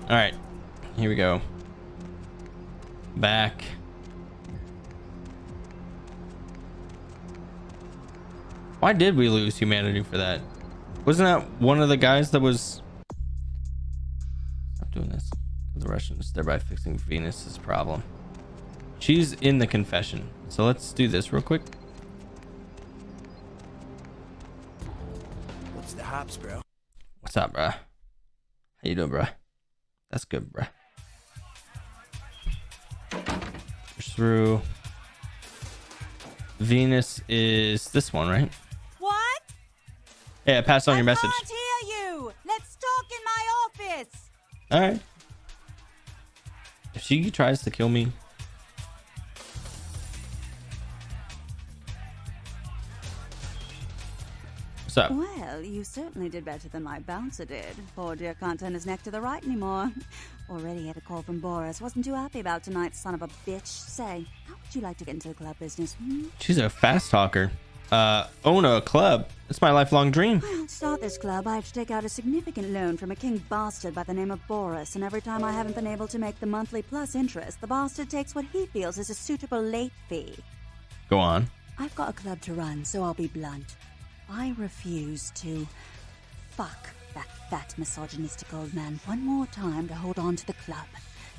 All right, here we go. Back. Why did we lose humanity for that? Wasn't that one of the guys that was... Stop doing this. The Russians, thereby fixing Venus's problem. She's in the confession. So let's do this real quick. What's the hops, bro? What's up, bruh? How you doing, bruh? That's good, bruh. Push through. Venus is this one, right? What? Yeah, pass on your message. I can't hear you. Let's talk in my office. All right. If she tries to kill me, what's up? Well, you certainly did better than my bouncer did. Poor dear can't turn his neck to the right anymore. Already had a call from Boris. Wasn't too happy about tonight's son of a bitch. Say, how would you like to get into the club business? She's a fast talker. Own a club. It's my lifelong dream. Well, to start this club, I have to take out a significant loan from a king bastard by the name of Boris, and every time I haven't been able to make the monthly plus interest, the bastard takes what he feels is a suitable late fee. Go on. I've got a club to run, so I'll be blunt. I refuse to fuck that fat misogynistic old man one more time to hold on to the club.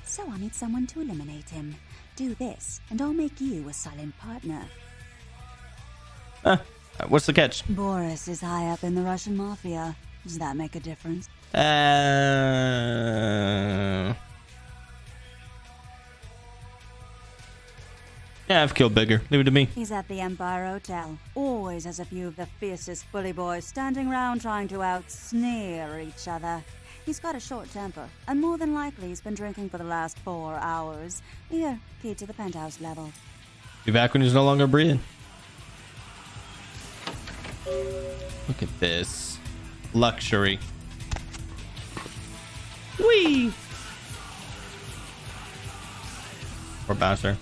So I need someone to eliminate him. Do this, and I'll make you a silent partner. What's the catch? Boris is high up in the Russian mafia. Does that make a difference? Yeah, I've killed bigger. Leave it to me. He's at the Empire Hotel. Always has a few of the fiercest bully boys standing around trying to out-sneer each other. He's got a short temper, and more than likely he's been drinking for the last 4 hours. Here, key to the penthouse level. Be back when he's no longer breathing. Look at this. Luxury. Whee! Or bouncer.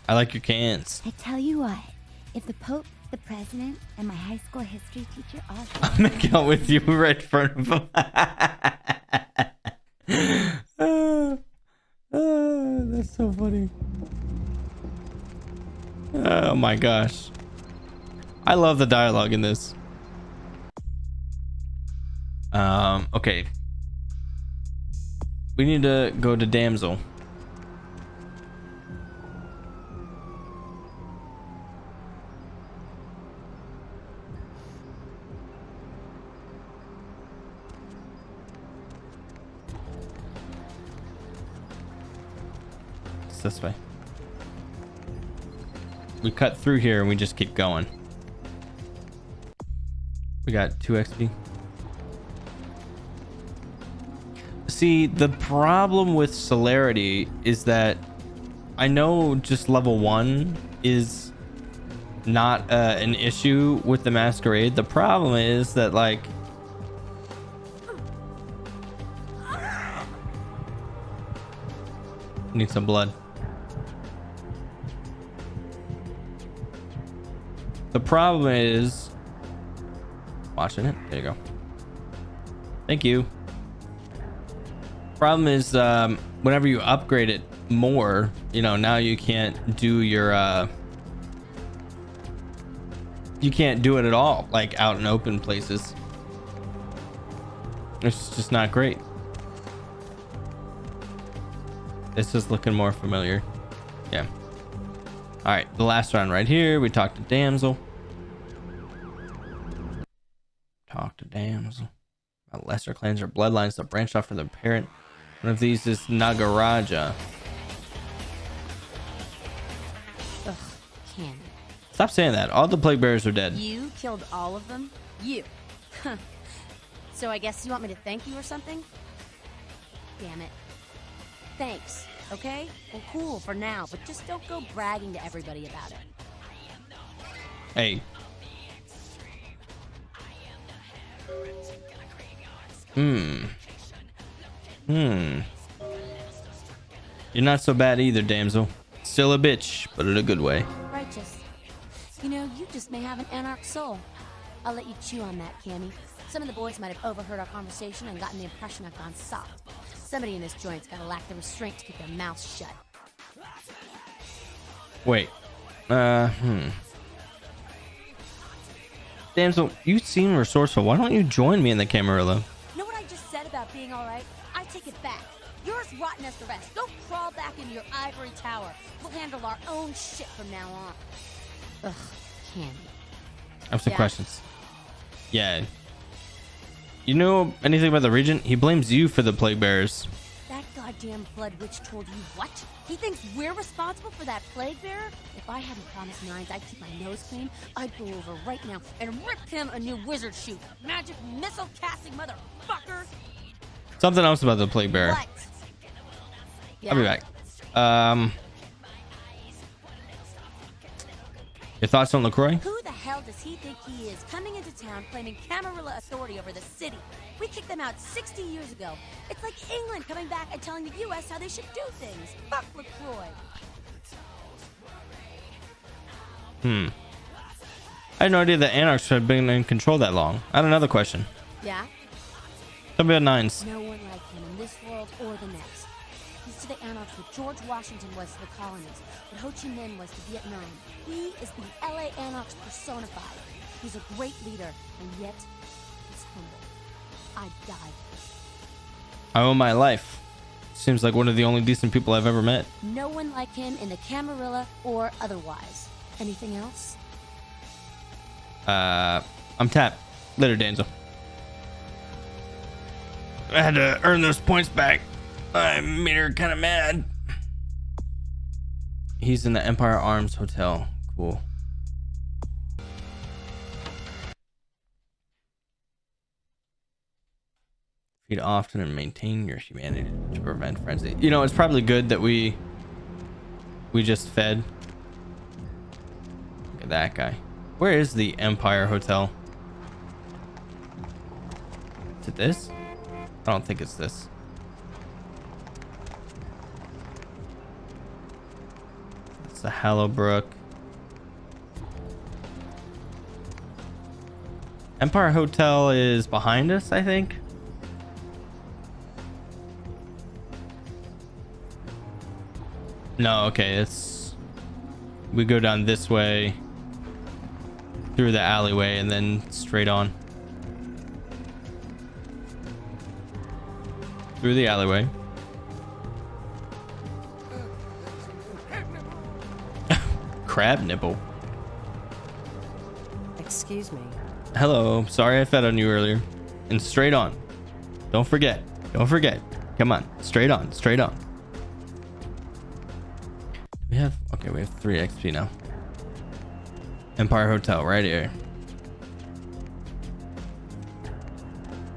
I like your cans. I tell you what, if the Pope, the President, and my high school history teacher all I'm making out with you right in front of him. That's so funny. Oh my gosh. I love the dialogue in this. Okay. We need to go to Damsel. It's this way. We cut through here and we just keep going. We got 2 XP. See, the problem with celerity is that I know just level 1 is not an issue with the Masquerade. The problem is that, like, need some blood. The problem is watching it. There you go. Thank you. Problem is, whenever you upgrade it more, you know, now you can't do your you can't do it at all, like out in open places. It's just not great. This is looking more familiar. Yeah. All right, the last round right here. We talked to Damsel. Talk to Damsel. Lesser clans or bloodlines that branch off from their parent. One of these is Nagaraja. Ugh, Candy. Stop saying that. All the plague bearers are dead. You killed all of them? You. So I guess you want me to thank you or something? Damn it. Thanks, okay? Well, cool for now, but just don't go bragging to everybody about it. Hey. You're not so bad either, damsel. Still a bitch, but in a good way. Righteous. You know, you just may have an anarch soul. I'll let you chew on that, Cammy. Some of the boys might have overheard our conversation and gotten the impression I've gone soft. Somebody in this joint's gotta lack the restraint to keep their mouth shut. Wait. Damsel, you seem resourceful. Why don't you join me in the Camarilla? Know what I just said about being alright? I take it back. You're as rotten as the rest. Go crawl back into your ivory tower. We'll handle our own shit from now on. Ugh, Candy. I have some questions. Yeah. You know anything about the regent? He blames you for the plague bearers. That goddamn blood witch told you what? He thinks we're responsible for that plague bearer? If I hadn't promised Nines I'd keep my nose clean, I'd go over right now and rip him a new wizard shoot. Magic missile casting motherfucker! Something else about the plague bearer. What? Yeah. I'll be back. Your thoughts on LaCroix? Who the hell does he think he is, coming into town claiming Camarilla authority over the city? We kicked them out 60 years ago. It's like England coming back and telling the U.S. how they should do things. Fuck LaCroix. I had no idea that Anarchs had been in control that long. I had another question. Yeah? Tell me about Nines. No one like him in this world or the next. He's to the Anarchs what George Washington was to the colonies, what Ho Chi Minh was to Vietnam. He is the LA Anarchs personified. He's a great leader, and yet he's humble. I'd die. I owe my life. Seems like one of the only decent people I've ever met. No one like him in the Camarilla or otherwise. Anything else? I'm tapped. Later, Danzo. I had to earn those points back. I made her kind of mad. He's in the Empire Arms Hotel. Cool. Feed often and maintain your humanity to prevent frenzy. You know, it's probably good that we just fed. Look at that guy. Where is the Empire Hotel? Is it this? I don't think it's this. It's the Hallowbrook. Empire Hotel is behind us, I think. No, okay, it's... We go down this way, through the alleyway, and then straight on. Through the alleyway. Crab nipple. Excuse me. Hello, sorry I fed on you earlier. And straight on. Don't forget. Don't forget. Come on, straight on, straight on. We have, okay, we have 3 XP now. Empire Hotel right here.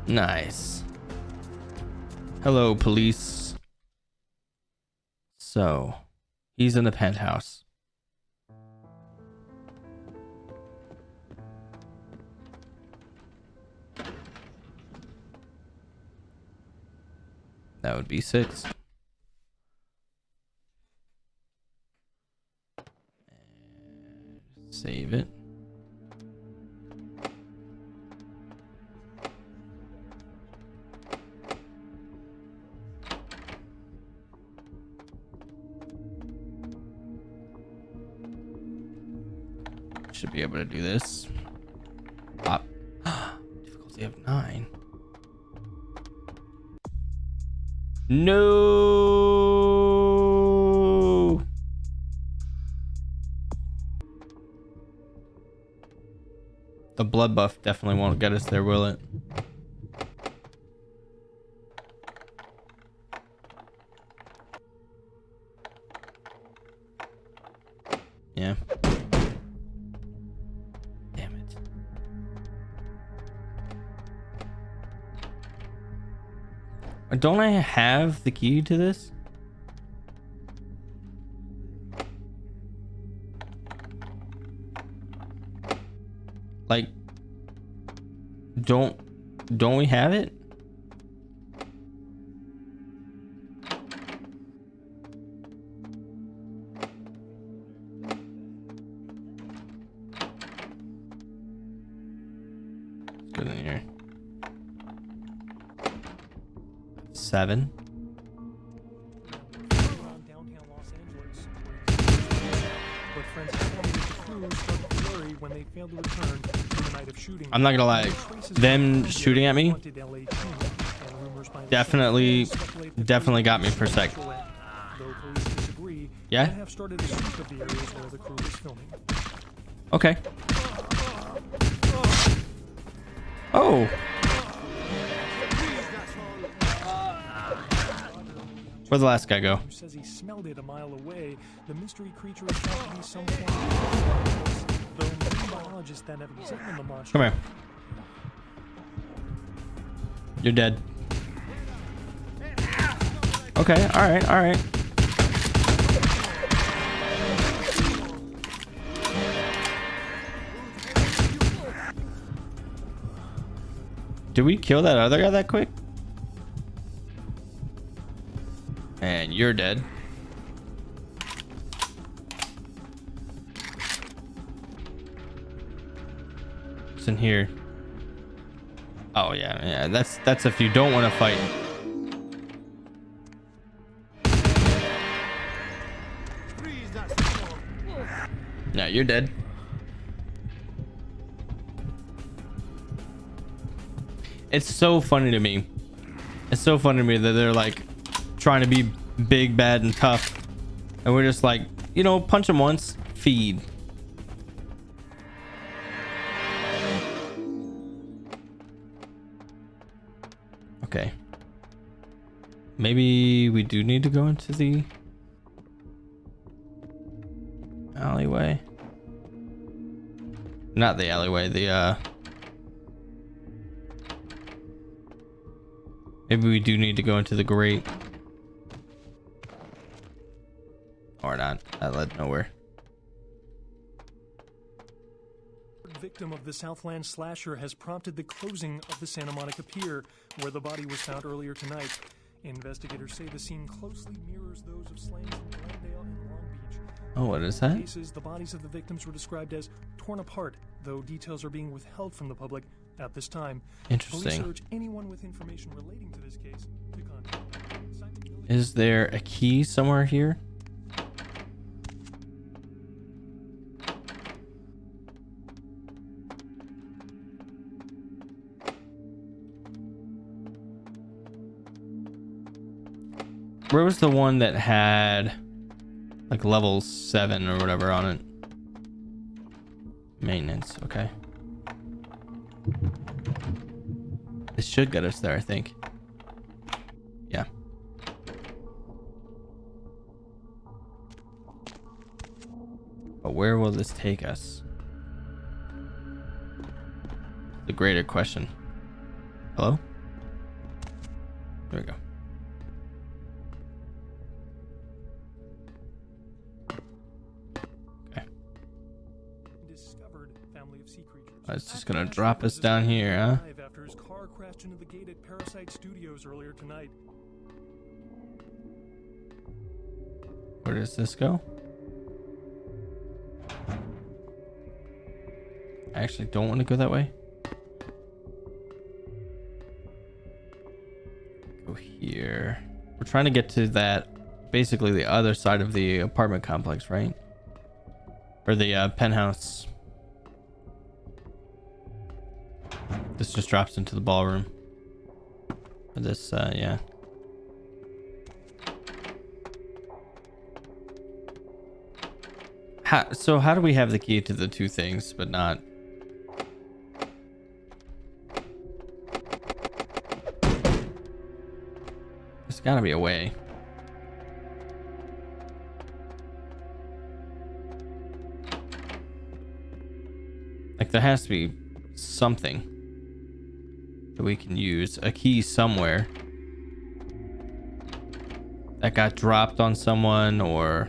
Nice. Hello, police. So, he's in the penthouse. That would be 6. Save it. Should be able to do this. Pop. Difficulty of 9. No. The blood buff definitely won't get us there, will it? Yeah. Damn it. Don't I have the key to this? Like, don't we have it? Let's go in here. 7. Downtown Los Angeles, but friends tell me that the crew started to worry when they failed to return on the night of shooting. I'm not gonna lie, them shooting at me definitely got me for a sec. Yeah. Have started a sweep of the areas where the crew was filming. Okay. Oh. Where'd the last guy go? Who says he smelled it a mile away. The mystery creature is thought to be some form of though many biologists that have examined the monster. Come here. You're dead. Okay, alright, alright. Did we kill that other guy that quick? And you're dead. What's in here? Oh yeah, that's if you don't want to fight. Yeah, you're dead. It's so funny to me. It's so funny to me that they're like trying to be big, bad, and tough, and we're just like, you know, punch them once, feed. Okay. Maybe we do need to go into the alleyway. Not the alleyway, the maybe we do need to go into the grate. Or not. That led nowhere. Victim of the Southland slasher has prompted the closing of the Santa Monica Pier, where the body was found earlier tonight. Investigators say the scene closely mirrors those of slayings in Glendale and Long Beach. Oh, what is that? In cases, the bodies of the victims were described as torn apart, though details are being withheld from the public at this time. Interesting. Police urge anyone with information relating to this case to contact. Is there a key somewhere here? Where was the one that had like level 7 or whatever on it? Maintenance, okay. This should get us there, I think. Yeah. But where will this take us? The greater question. Hello? There we go. It's just gonna drop us down here, huh? After his car crashed into the gate at Parasite Studios earlier tonight. Where does this go? I actually don't want to go that way. Go here. We're trying to get to that, basically the other side of the apartment complex, right? Or the penthouse. This just drops into the ballroom. This, yeah. So how do we have the key to the two things, but not... There's gotta be a way. Like, there has to be something that we can use, a key somewhere that got dropped on someone, or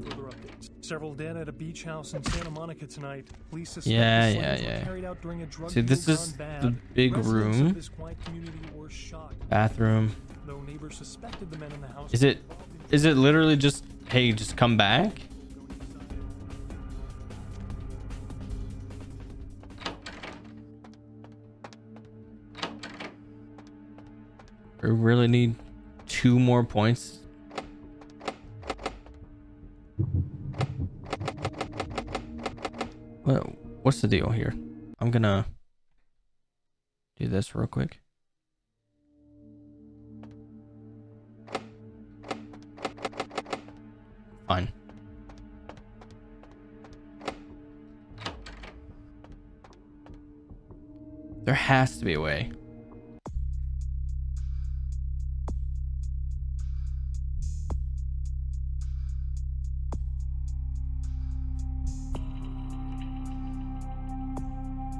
further updates. Several dead at a beach house in Santa Monica tonight. Police suspect Yeah, the yeah, slayings were yeah. carried out during a drug See, this deal is gone bad. the big Residents of room. this quiet community were shocked, Bathroom. though neighbors suspected the men in the house. Is it literally just hey, just come back. We really need 2 more points. What's the deal here? I'm gonna do this real quick. Fine. There has to be a way.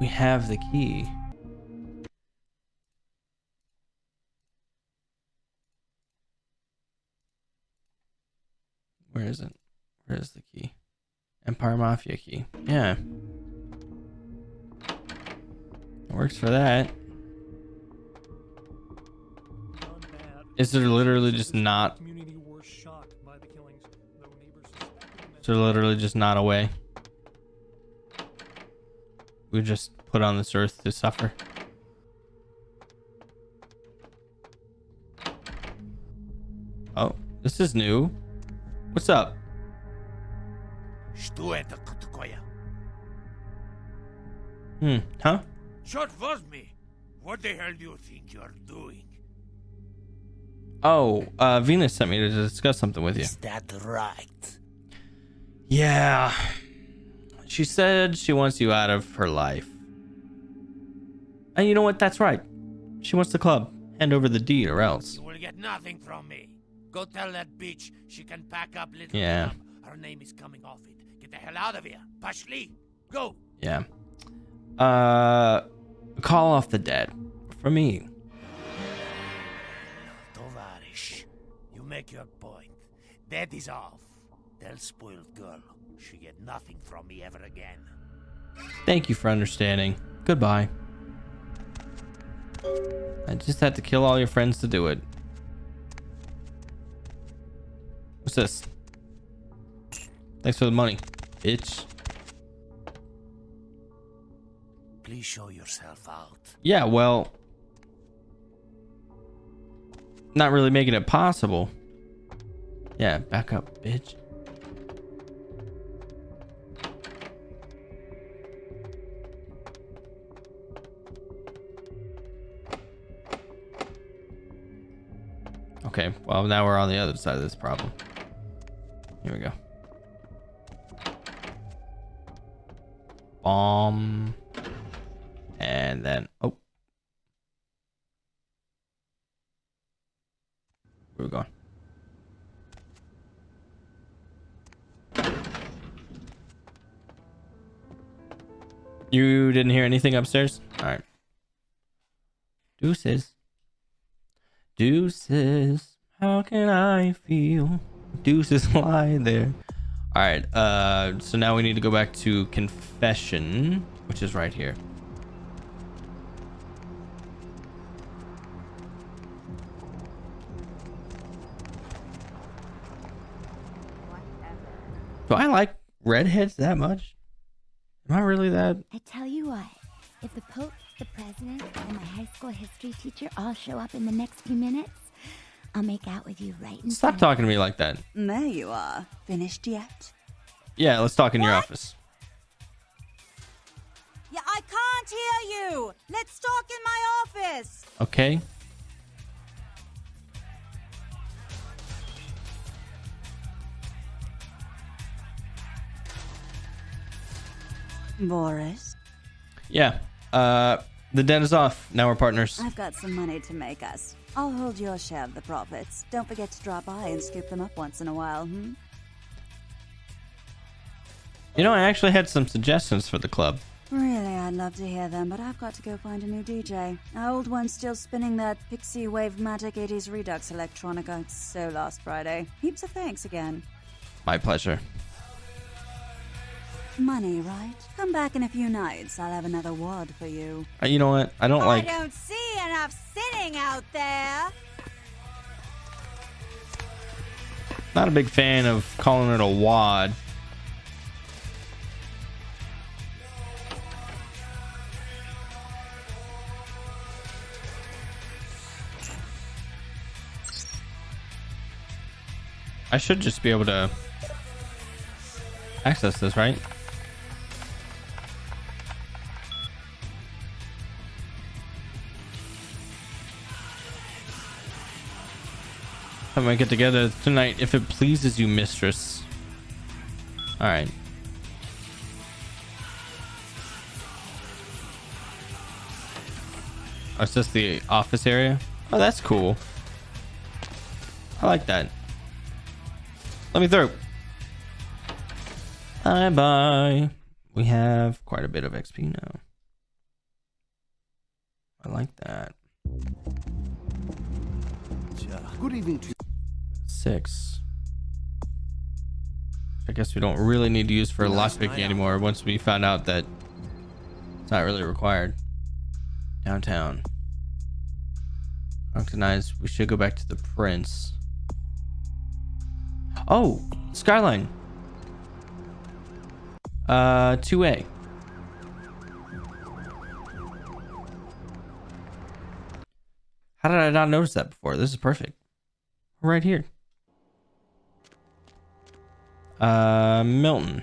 We have the key. Where is it? Where is the key? Empire Mafia key. Yeah. It works for that. Is there literally just not... Is there literally just not a way? We just put on this earth to suffer. Oh, this is new. What's up? Huh? Short was me. What the hell do you think you're doing? Oh, Venus sent me to discuss something with you. Is that right? Yeah. She said she wants you out of her life. And you know what? That's right. She wants the club. Hand over the deed or else. You will get nothing from me. Go tell that bitch she can pack up little Yeah. club. Her name is coming off it. Get the hell out of here. Pashli, go. Yeah. Call off the dead. For me. Tovarish, you make your point. Dead is off. Tell spoiled girl she get nothing from me ever again. Thank you for understanding. Goodbye. I just had to kill all your friends to do it. What's this? Thanks for the money, bitch. Please show yourself out. Yeah, well... Not really making it possible. Yeah, back up, bitch. Okay, well, now we're on the other side of this problem. Here we go. Bomb. And then, oh. Where are we going? You didn't hear anything upstairs? All right. Deuces. Deuces. How can I feel? Deuces lie there. All right. So now we need to go back to confession, which is right here. Do I like redheads that much? Am I really that? I tell you what, if the Pope, the President, and my high school history teacher all show up in the next few minutes, I'll make out with you right in Stop talking to me like that. There you are. Finished yet? Yeah, let's talk in your office. Yeah, I can't hear you. Let's talk in my office. Okay. Boris, Yeah. The debt is off. Now we're partners. I've got some money to make us. I'll hold your share of the profits. Don't forget to drop by and scoop them up once in a while, You know, I actually had some suggestions for the club. Really, I'd love to hear them, but I've got to go find a new DJ. Our old one's still spinning that Pixie Wave-matic 80s Redux electronica. It's so last Friday. Heaps of thanks again. My pleasure. Money, right? Come back in a few nights. I'll have another wad for you. You know what? I don't like... I don't see enough sitting out there. Not a big fan of calling it a wad. I should just be able to access this, right? I might get together tonight if it pleases you, mistress. All right. Oh, it's just the office area. Oh, that's cool. I like that. Let me through. Bye bye. We have quite a bit of XP now. I like that. Good evening to you. 6. I guess we don't really need to use for lockpicking anymore once we found out that it's not really required. Downtown. Recognize we should go back to the Prince. Oh, Skyline. 2A. How did I not notice that before? This is perfect. Right here. Milton.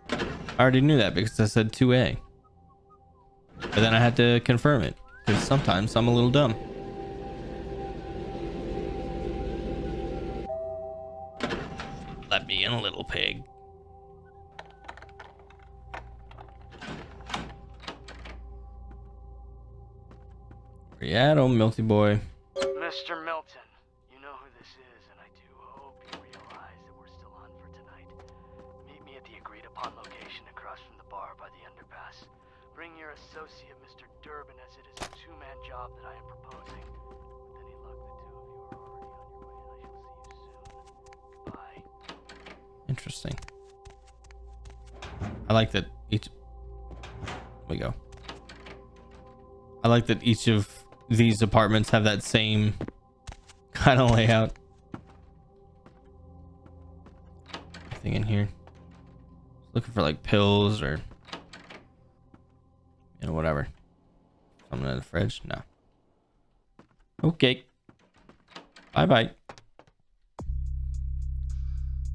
I already knew that because I said 2A. But then I had to confirm it because sometimes I'm a little dumb. Let me in, little pig. Where you at, old Milty boy? Mr. Milton, you know who this is, and I do hope you realize that we're still on for tonight. Meet me at the agreed upon location across from the bar by the underpass. Bring your associate, Mr. Durbin, as it is a two-man job that I am proposing. With any luck, the two of you are already on your way, and I shall see you soon. Bye. Interesting. I like that each... There we go. I like that each of these apartments have that same kind of layout. Anything in here? Looking for like pills or, you know, whatever. Something in the fridge? No. Okay. Bye bye.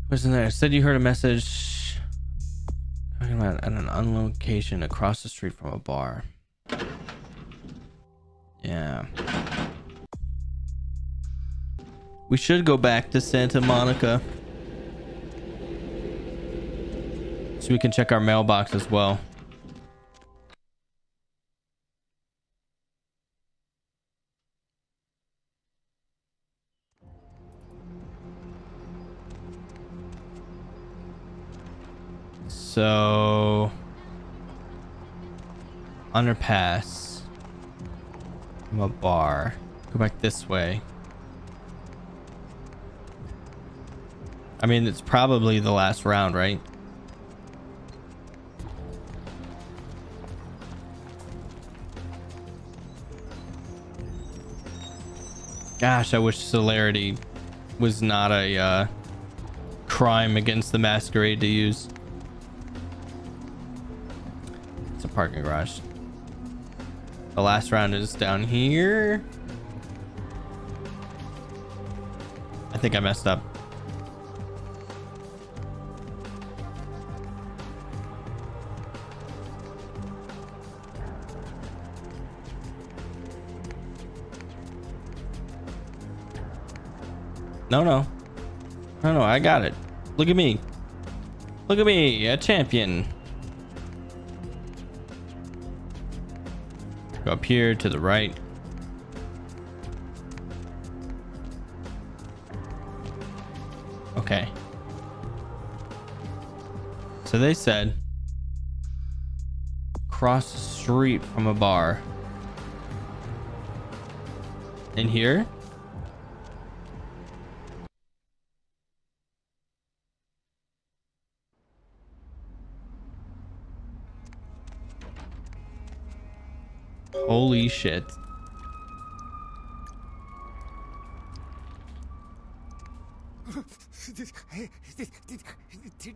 What's in there? Said you heard a message talking about at an unlocation across the street from a bar. Yeah. We should go back to Santa Monica so we can check our mailbox as well. So underpass. From a bar. Go back this way. I mean, it's probably the last round, right? Gosh, I wish celerity was not a crime against the Masquerade to use. It's a parking garage. The last round is down here. I think I messed up. No, I got it. Look at me. Look at me, a champion. Go up here to the right. Okay. So they said cross the street from a bar. In here? Holy shit.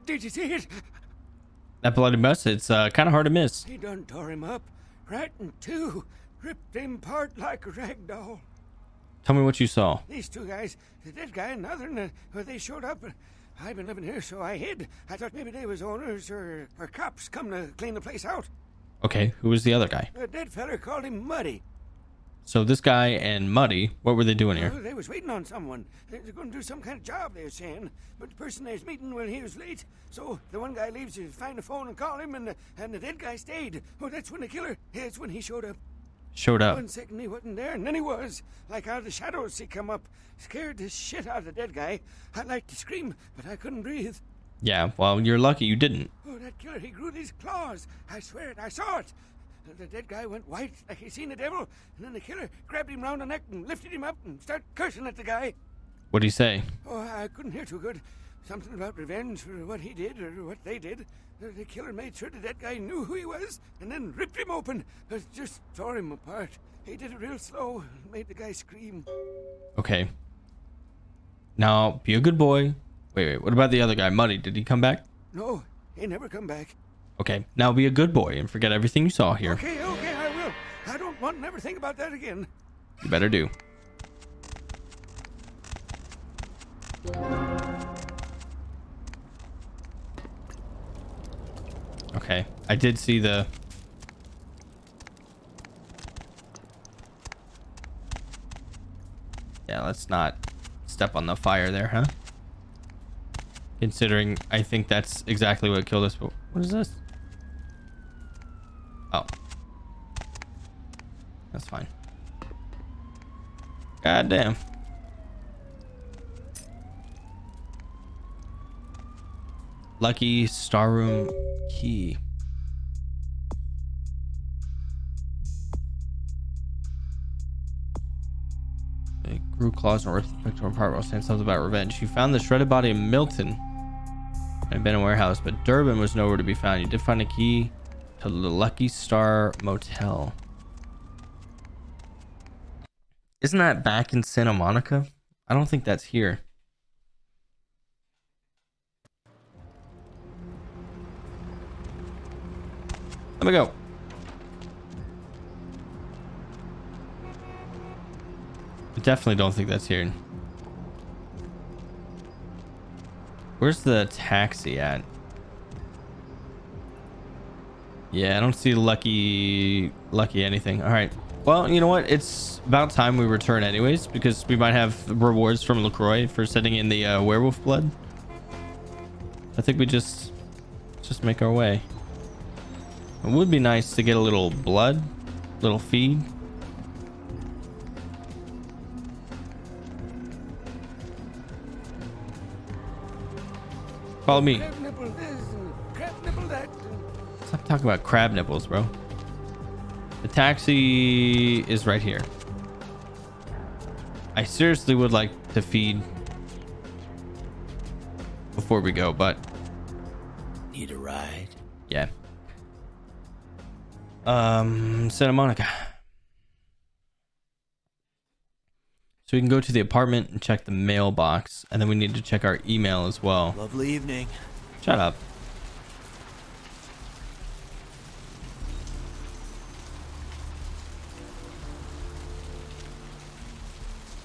Did you see it? That bloody mess, it's kind of hard to miss. He done tore him up, right in two, ripped him apart like a rag doll. Tell me what you saw. These two guys, the dead guy and the other, and they showed up. I've been living here, so I hid. I thought maybe they was owners or cops come to clean the place out. Okay, who was the other guy? The dead feller called him Muddy. So this guy and Muddy, what were they doing here? They was waiting on someone. They were going to do some kind of job, they were saying. But the person they was meeting, well, he was late. So the one guy leaves to find the phone and call him, and the dead guy stayed. Oh, that's when the killer, that's when he showed up. Showed up. 1 second he wasn't there, and then he was. Like out of the shadows he come up. Scared the shit out of the dead guy. I'd like to scream, but I couldn't breathe. Yeah, well, you're lucky you didn't. Oh, that killer, he grew these claws. I swear it, I saw it. The dead guy went white like he seen the devil, and then the killer grabbed him round the neck and lifted him up and started cursing at the guy. What'd he say? Oh, I couldn't hear too good. Something about revenge for what he did or what they did. The killer made sure the dead guy knew who he was and then ripped him open. Just tore him apart. He did it real slow and made the guy scream. Okay. Now, be a good boy. Wait, what about the other guy, Muddy? Did he come back? No, he never come back. Okay, now be a good boy and forget everything you saw here. Okay, I will. I don't want to never think about that again. You better do. Okay, I did see the... Yeah, let's not step on the fire there, huh? Considering I think that's exactly what killed us. But what is this? Oh. That's fine. God damn. Lucky Star Room key. They grew claws and ripped the picture apart while saying something about revenge. You found the shredded body of Milton in a abandoned warehouse, but Durbin was nowhere to be found. You did find a key to the Lucky Star Motel. Isn't that back in Santa Monica? I don't think that's here. Let me go. I definitely don't think that's here. Where's the taxi at? Yeah, I don't see lucky anything. All right. Well, you know what? It's about time we return anyways, because we might have rewards from LaCroix for sending in the werewolf blood. I think we just make our way. It would be nice to get a little blood, little feed. Follow me. Crab nipple this and crab nipple that. Stop talking about crab nipples, bro. The taxi is right here. I seriously would like to feed before we go, but Need a ride? yeah. Santa Monica. So we can go to the apartment and check the mailbox, and then we need to check our email as well. Lovely evening. Shut up.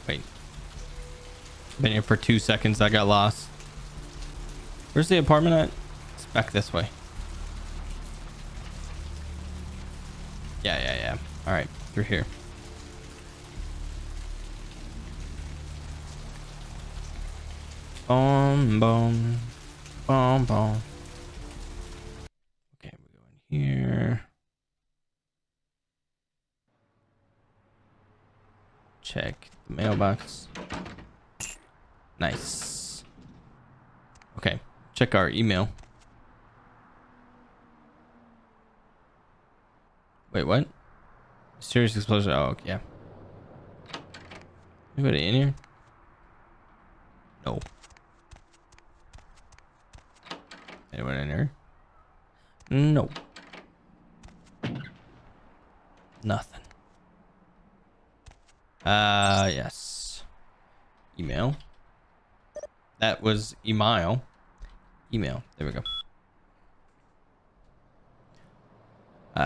Wait. Been here for 2 seconds. I got lost. Where's the apartment at? It's back this way. Yeah. All right, through here. Boom. Okay, we go in here. Check the mailbox. Nice. Okay, check our email. Wait, what? Serious explosion. Oh, okay, yeah. Anybody in here? No. Anyone in here? No. Nothing. Yes. Email. That was email. Email. There we go.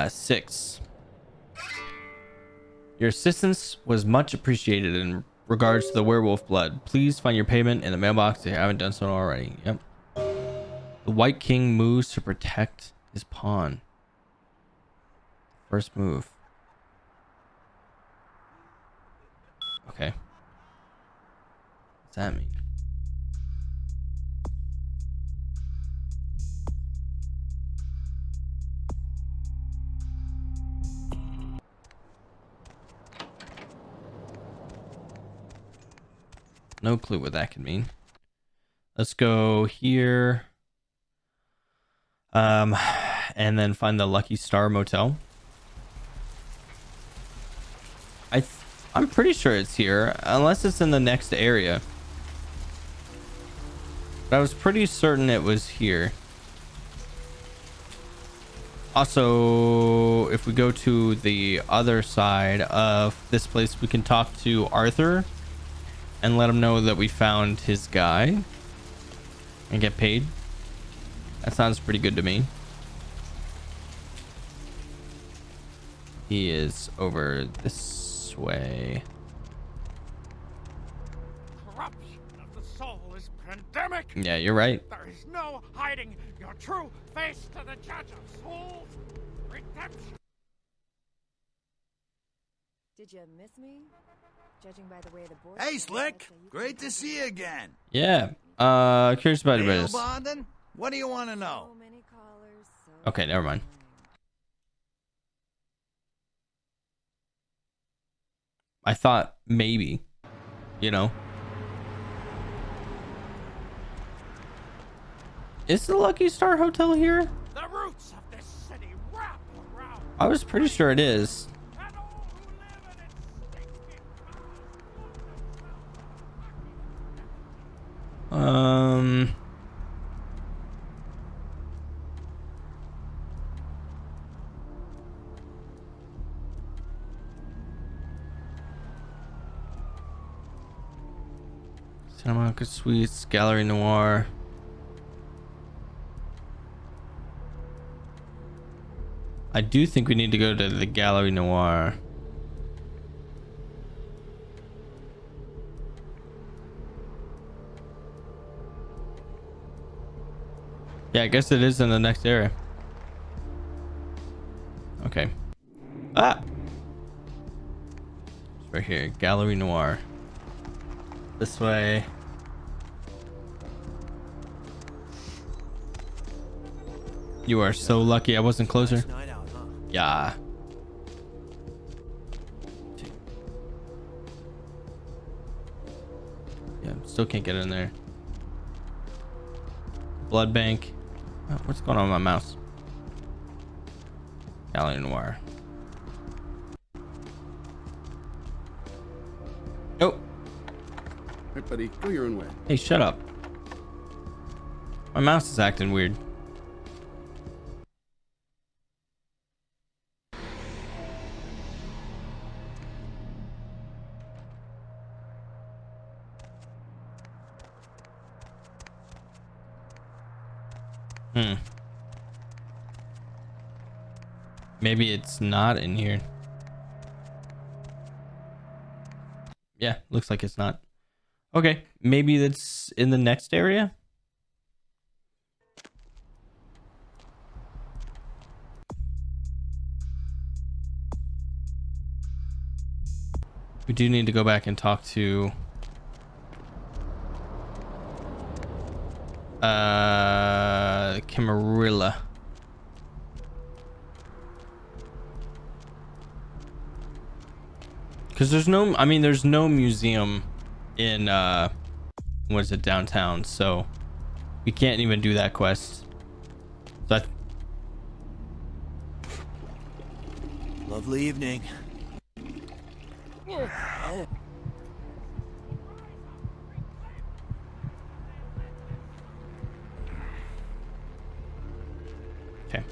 6. Your assistance was much appreciated in regards to the werewolf blood. Please find your payment in the mailbox if you haven't done so already. Yep. The White King moves to protect his pawn. First move. Okay. What's that mean? No clue what that could mean. Let's go here. And then find the Lucky Star Motel. I'm pretty sure it's here, unless it's in the next area. But I was pretty certain it was here. Also, if we go to the other side of this place, we can talk to Arthur and let him know that we found his guy and get paid. That sounds pretty good to me. He is over this way. Corruption of the soul is pandemic. Yeah, you're right. There is no hiding your true face to the judge of souls. Redemption. Did you miss me? Judging by the way the board. Hey, Slick. Great to see you again. Yeah. Curious about Bail this. bonding? What do you want to know? So many callers, so Okay, never mind. I thought maybe, you know. Is the Lucky Star Hotel here? The roots of this city wrap around. I was pretty sure it is. And all who live in its stinking Santa Monica Suites, Gallery Noir. I do think we need to go to the Gallery Noir. Yeah, I guess it is in the next area. Okay. Ah! It's right here. Gallery Noir. This way. You are so lucky I wasn't closer. Yeah. Yeah, still can't get in there. Blood bank. Oh, what's going on with my mouse? Gallery Noir. Oh. Right, buddy. Go your own way. Hey, shut up. My mouse is acting weird. Maybe it's not in here. Yeah, looks like it's not. Okay, maybe that's in the next area. We do need to go back and talk to Camarilla. Because there's no, I mean, there's no museum in, what is it, downtown, so we can't even do that quest. So Lovely evening. okay.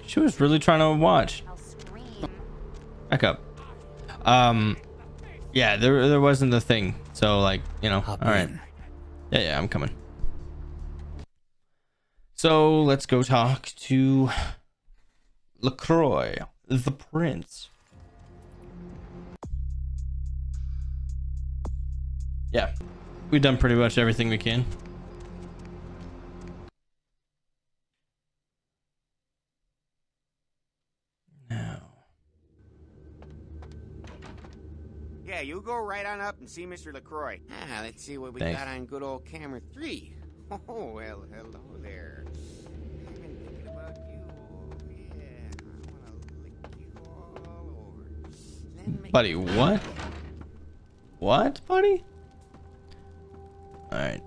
She was really trying to watch. Back up. Yeah, there wasn't the thing. So like, you know, Hop all right. in. Yeah, I'm coming. So let's go talk to LaCroix, the prince. Yeah, we've done pretty much everything we can. Now, Yeah, you go right on up and see Mr. LaCroix. Ah, let's see what we Thanks. got on good old camera 3. Oh, well, hello there. I've been thinking about you. Oh, yeah. I want to lick you all over. Then make buddy, what? What, buddy? All right.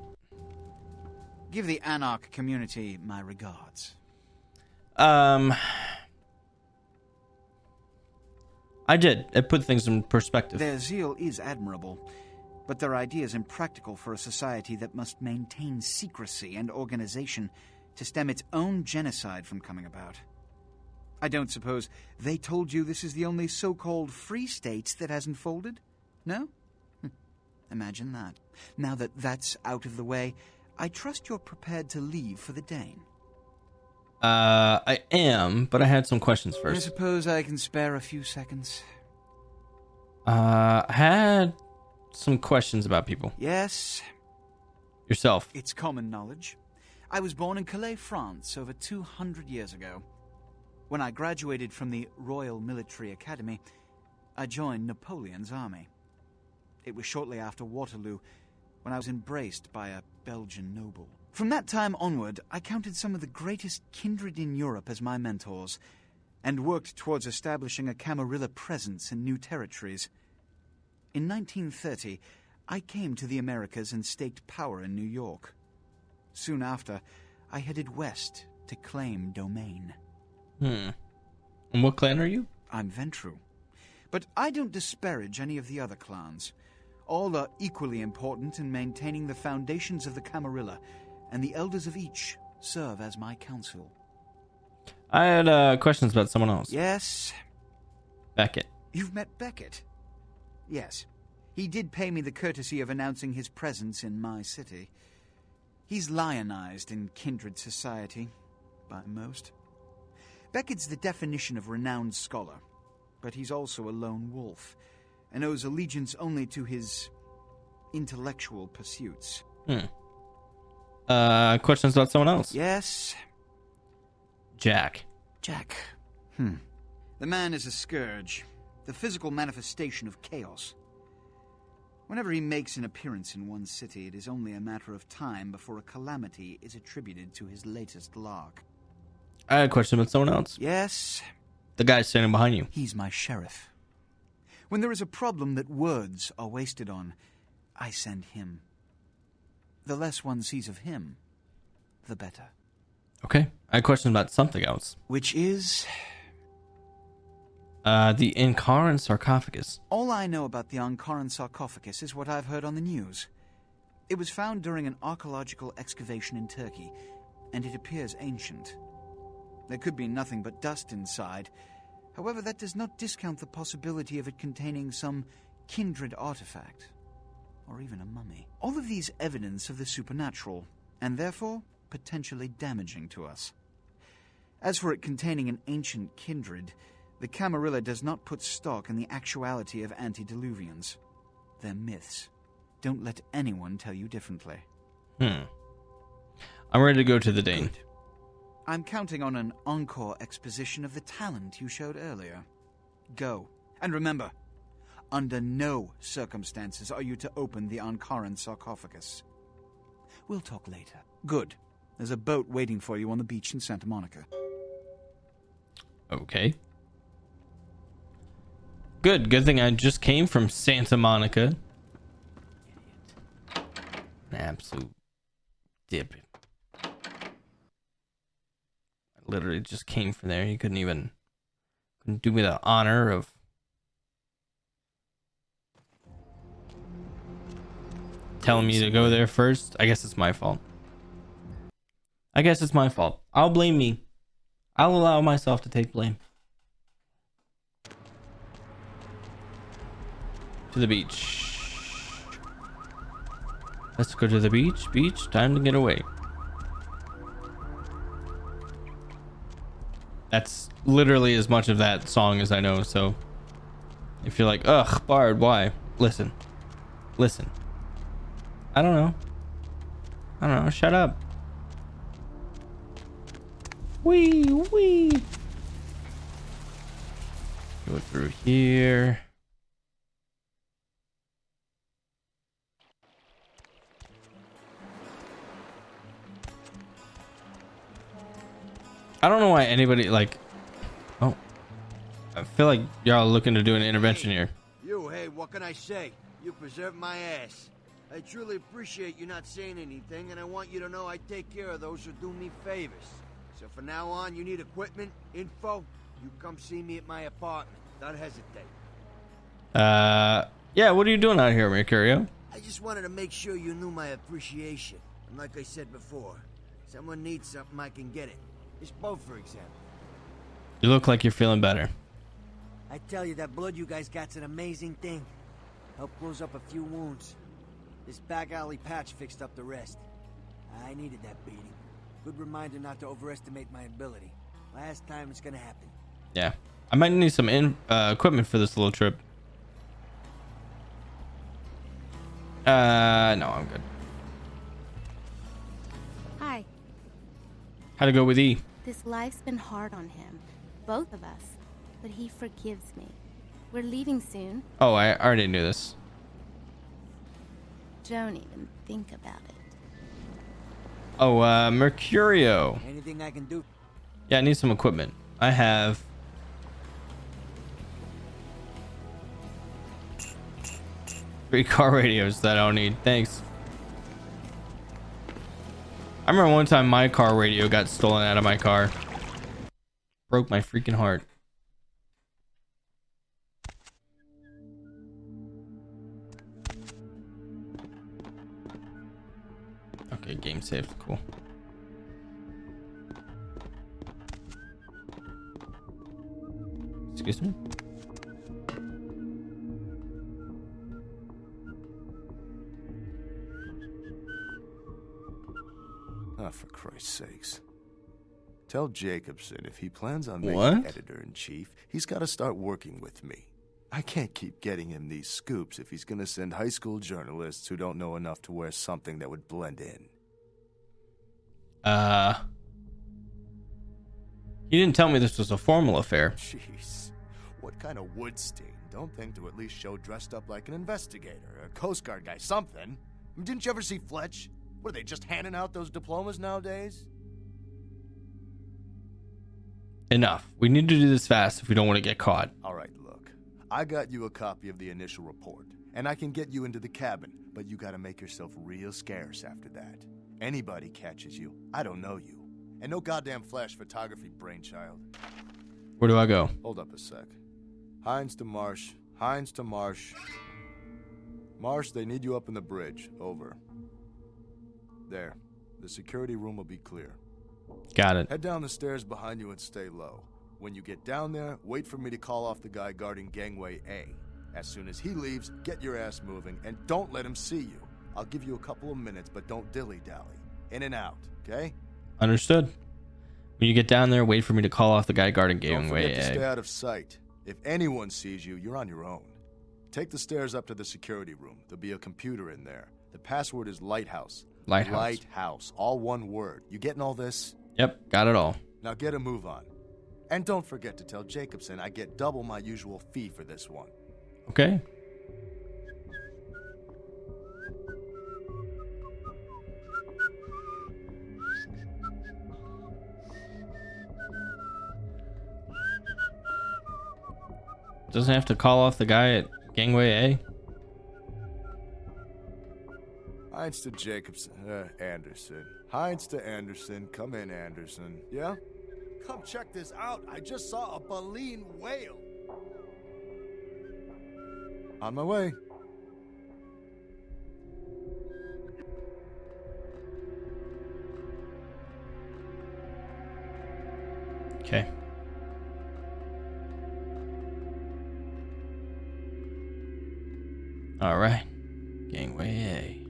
Give the Anarch community my regards. I did. It put things in perspective. Their zeal is admirable, but their ideas impractical for a society that must maintain secrecy and organization to stem its own genocide from coming about. I don't suppose they told you this is the only so-called free state that hasn't folded? No? Imagine that. Now that that's out of the way, I trust you're prepared to leave for the Dane. I am, but I had some questions I first. suppose I can spare a few seconds. I had some questions about people. Yes, Yourself. it's common knowledge. I was born in Calais, France, over 200 years ago. When I graduated from the Royal Military Academy, I joined Napoleon's army. It was shortly after Waterloo, when I was embraced by a Belgian noble. From that time onward, I counted some of the greatest kindred in Europe as my mentors, and worked towards establishing a Camarilla presence in new territories. In 1930, I came to the Americas and staked power in New York. Soon after, I headed west to claim domain. And what clan are you? I'm Ventru. But I don't disparage any of the other clans. All are equally important in maintaining the foundations of the Camarilla, and the elders of each serve as my council. I had questions about someone else. Yes? Beckett. You've met Beckett? Yes. He did pay me the courtesy of announcing his presence in my city. He's lionized in kindred society, by most. Beckett's the definition of renowned scholar, but he's also a lone wolf, and owes allegiance only to his intellectual pursuits. Questions about someone else? Yes? Jack. Jack. The man is a scourge, the physical manifestation of chaos. Whenever he makes an appearance in one city, it is only a matter of time before a calamity is attributed to his latest lark. I had a question about someone else. Yes? The guy standing behind you. He's my sheriff. When there is a problem that words are wasted on, I send him. The less one sees of him, the better. Okay. I had questions about something else. Which is... the Ankaran sarcophagus. all I know about the Ankaran sarcophagus is what I've heard on the news. It was found during an archaeological excavation in Turkey, and it appears ancient. There could be nothing but dust inside. However, that does not discount the possibility of it containing some kindred artifact, or even a mummy. All of these evidence of the supernatural, and therefore potentially damaging to us. As for it containing an ancient kindred, the Camarilla does not put stock in the actuality of antediluvians. They're myths. Don't let anyone tell you differently. I'm ready to go to the Dane. Good. I'm counting on an encore exposition of the talent you showed earlier. Go. And remember, under no circumstances are you to open the Ankaran sarcophagus. We'll talk later. Good. There's a boat waiting for you on the beach in Santa Monica. Okay. Good thing I just came from Santa Monica. An absolute dip. I literally just came from there. You couldn't do me the honor of telling me to go there first. I guess it's my fault. I'll blame me. I'll allow myself to take blame. To the beach. Let's go to the beach. Beach, time to get away. That's literally as much of that song as I know, so if you're like, ugh, Bard, why? Listen. Listen. I don't know. Shut up. Wee. Go through here. I don't know why anybody like. Oh, I feel like y'all looking to do an intervention here. Hey, what can I say? You preserved my ass. I truly appreciate you not saying anything, and I want you to know I take care of those who do me favors. So from now on, you need equipment, info, you come see me at my apartment. Don't hesitate. Yeah, what are you doing out here, Mercurio? I just wanted to make sure you knew my appreciation. And like I said before, someone needs something, I can get it. This boat, for example. You look like you're feeling better. I tell you, that blood you guys got's an amazing thing. Helped close up a few wounds. This back alley patch fixed up the rest. I needed that beating. Good reminder not to overestimate my ability. Last time it's gonna happen. Yeah. I might need some equipment for this little trip. No, I'm good. Hi. How'd it go with E? This life's been hard on him. Both of us. But he forgives me. We're leaving soon. Oh, I already knew this. Don't even think about it. Oh, Mercurio. Anything I can do? Yeah, I need some equipment. I have 3 car radios that I don't need. Thanks. I remember one time my car radio got stolen out of my car. Broke my freaking heart. Okay, game saved. Cool. Excuse me? Oh, for Christ's sakes. Tell Jacobson if he plans on making What? editor-in-chief, he's got to start working with me. I can't keep getting him these scoops if he's going to send high school journalists who don't know enough to wear something that would blend in. He didn't tell me this was a formal affair. Jeez. What kind of Woodstein? Don't think to at least show dressed up like an investigator, a Coast Guard guy, something. Didn't you ever see Fletch? What, are they just handing out those diplomas nowadays? Enough. We need to do this fast if we don't want to get caught. All right, look. I got you a copy of the initial report, and I can get you into the cabin, but you gotta make yourself real scarce after that. Anybody catches you, I don't know you. And no goddamn flash photography, brainchild. Where do I go? Hold up a sec. Hines to Marsh. Hines to Marsh. Marsh, they need you up in the bridge. Over. There. The security room will be clear. Got it. Head down the stairs behind you and stay low. When you get down there, wait for me to call off the guy guarding gangway A. As soon as he leaves, get your ass moving, and don't let him see you. I'll give you a couple of minutes, but don't dilly-dally. In and out, okay? Understood. When you get down there, wait for me to call off the guy guarding gangway Don't forget to stay A. out of sight. If anyone sees you, you're on your own. Take the stairs up to the security room. There'll be a computer in there. The password is Lighthouse. Lighthouse. Lighthouse. All one word. You getting all this? Yep, got it all. Now get a move on. And don't forget to tell Jacobson I get double my usual fee for this one. Okay. Doesn't have to call off the guy at gangway A. Hines to Jacobson. Anderson. Hines to Anderson. Come in, Anderson. Yeah? Come check this out. I just saw a baleen whale. On my way. Okay. All right. Gangway A.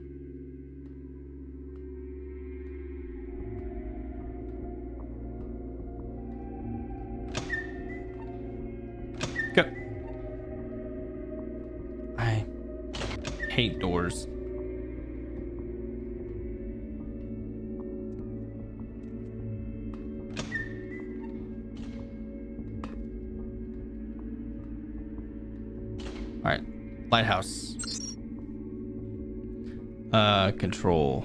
hate doors. All right, lighthouse. Control.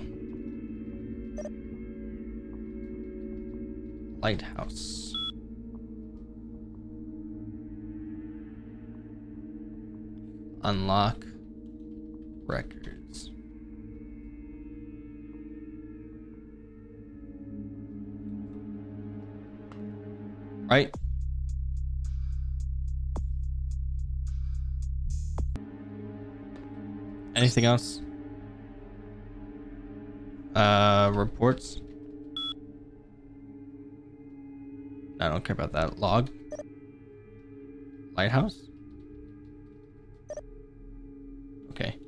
Lighthouse. Unlock records. Right. Anything else? Reports. I don't care about that. Log. Lighthouse. Okay.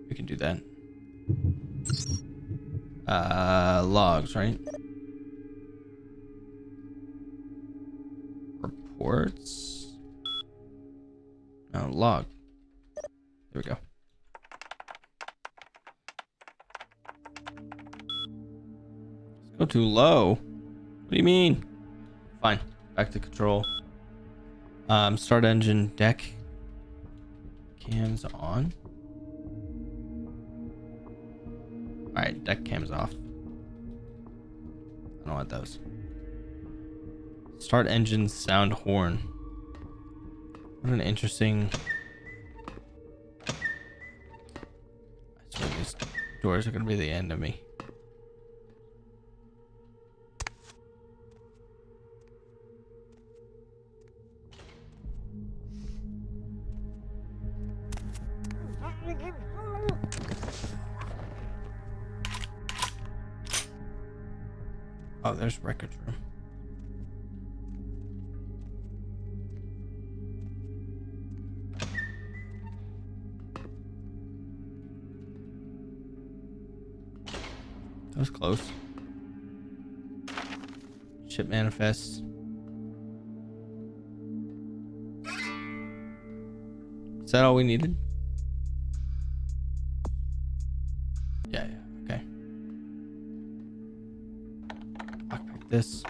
We can do that. Logs, right? Reports. No, log. There we go. Let's go too low. What do you mean? Fine. Back to control. Start engine. Deck cams on. Alright, deck cams off. I don't want those. Start engine sound horn. What an interesting... I swear these doors are going to be the end of me. Oh, there's records room. That was close. Ship manifests. Is that all we needed? Yeah, okay. Lockpick this.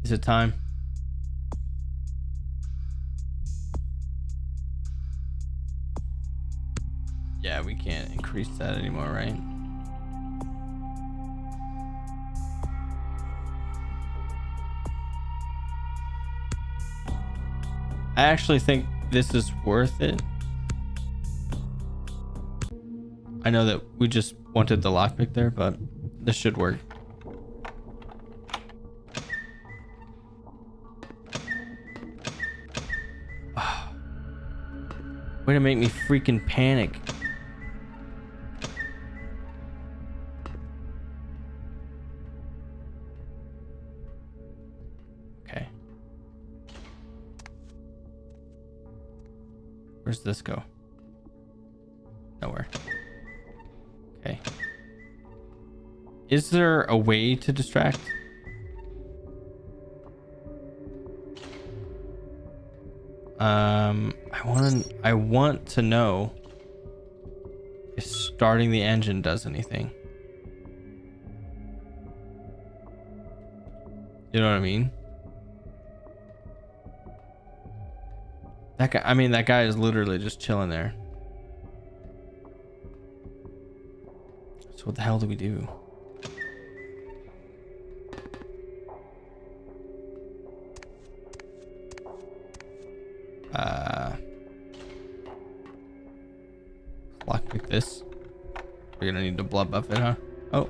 Is it time? Yeah, we can't increase that anymore, right? I actually think this is worth it. I know that we just wanted the lockpick there, but this should work. Way to make me freaking panic. Okay. Where's this go? Nowhere. Okay. Is there a way to distract? I want to know if starting the engine does anything. You know what I mean? That guy, that guy is literally just chilling there. So what the hell do we do? Lockpick this. We're gonna need to blood buff it, huh? Oh.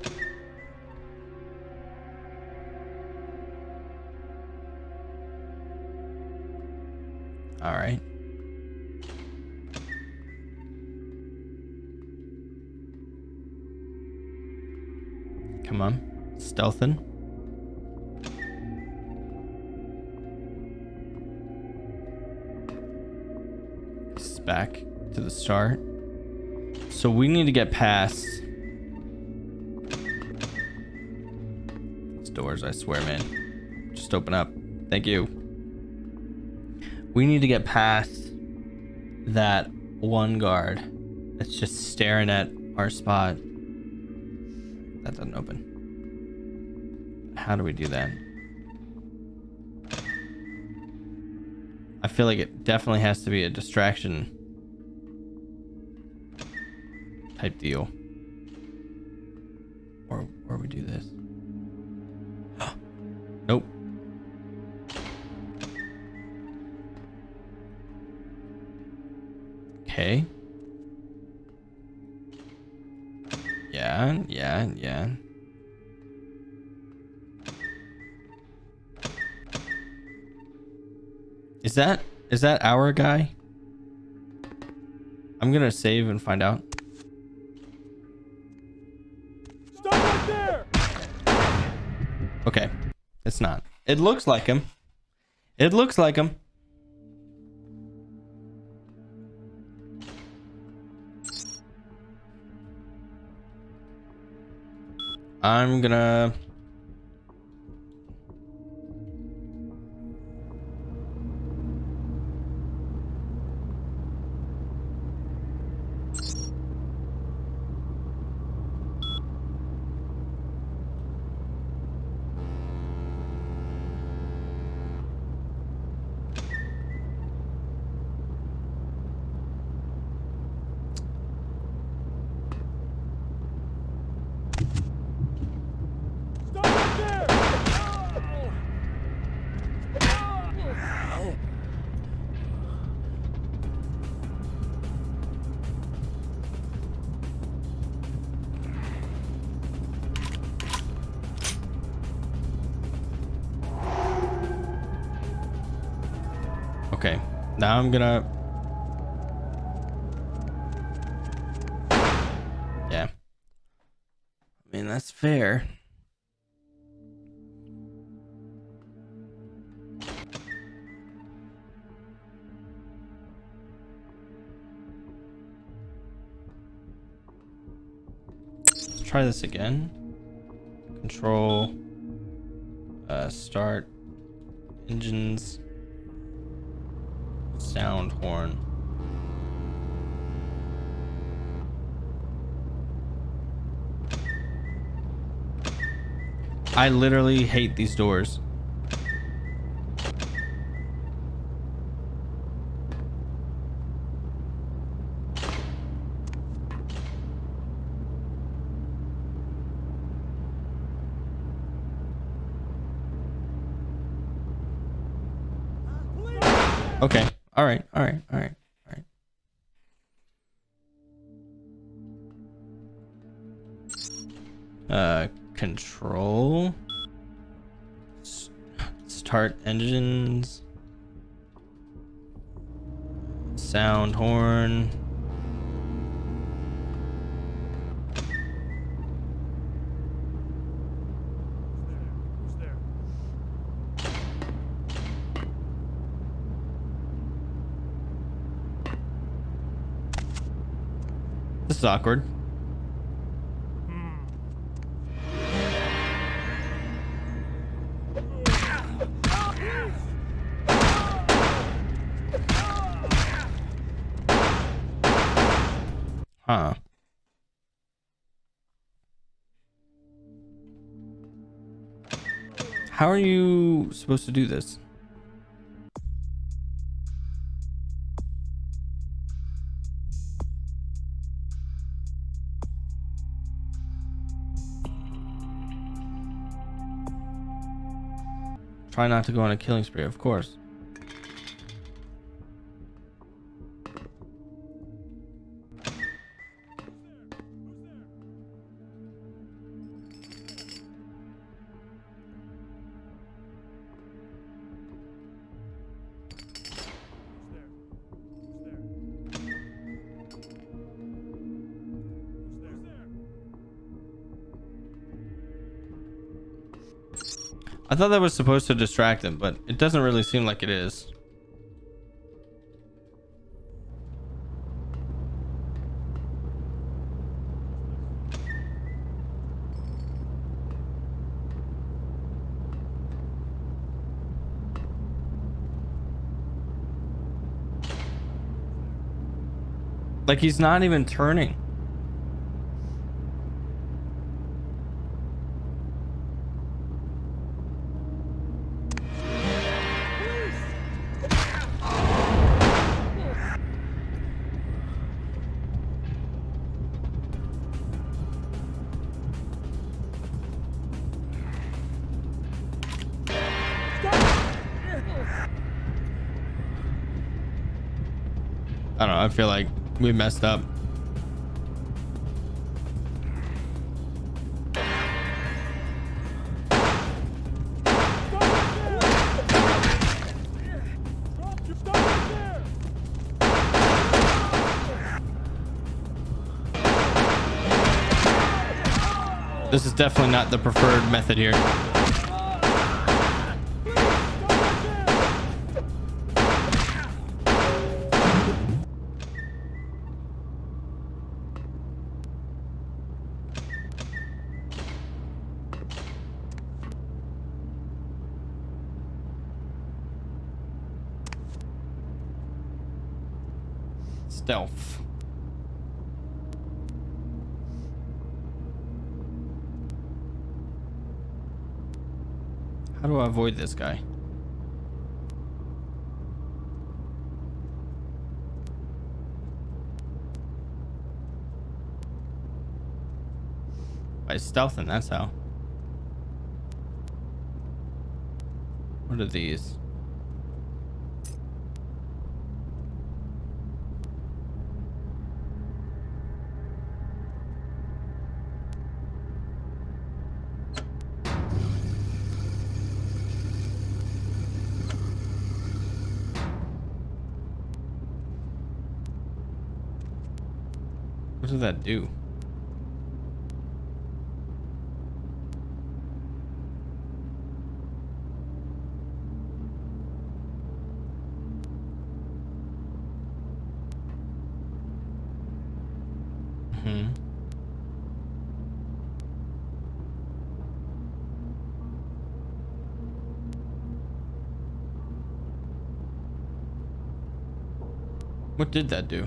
All right. Come on. Stealthen. This is back to the start. So we need to get past doors, I swear, man. Just open up. Thank you. We need to get past that one guard that's just staring at our spot. That doesn't open. How do we do that? I feel like it definitely has to be a distraction type deal. Or we do this. Nope. Okay. Yeah. Is that our guy? I'm gonna save and find out. Stop right there! Okay. It's not. It looks like him. It looks like him. I'm gonna... Okay, now I'm gonna... Yeah. I mean, that's fair. Let's try this again. Control. Start. Engines. Sound horn. I literally hate these doors. Okay. All right. Control. Start engines. Sound horn. This is awkward. Huh. How are you supposed to do this? Try not to go on a killing spree, of course. I thought that was supposed to distract him, but it doesn't really seem like it is. Like he's not even turning. I don't know. I feel like we messed up. This is definitely not the preferred method here. Stealth. How do I avoid this guy? By stealthing, that's how. What are these? What does that do? What did that do?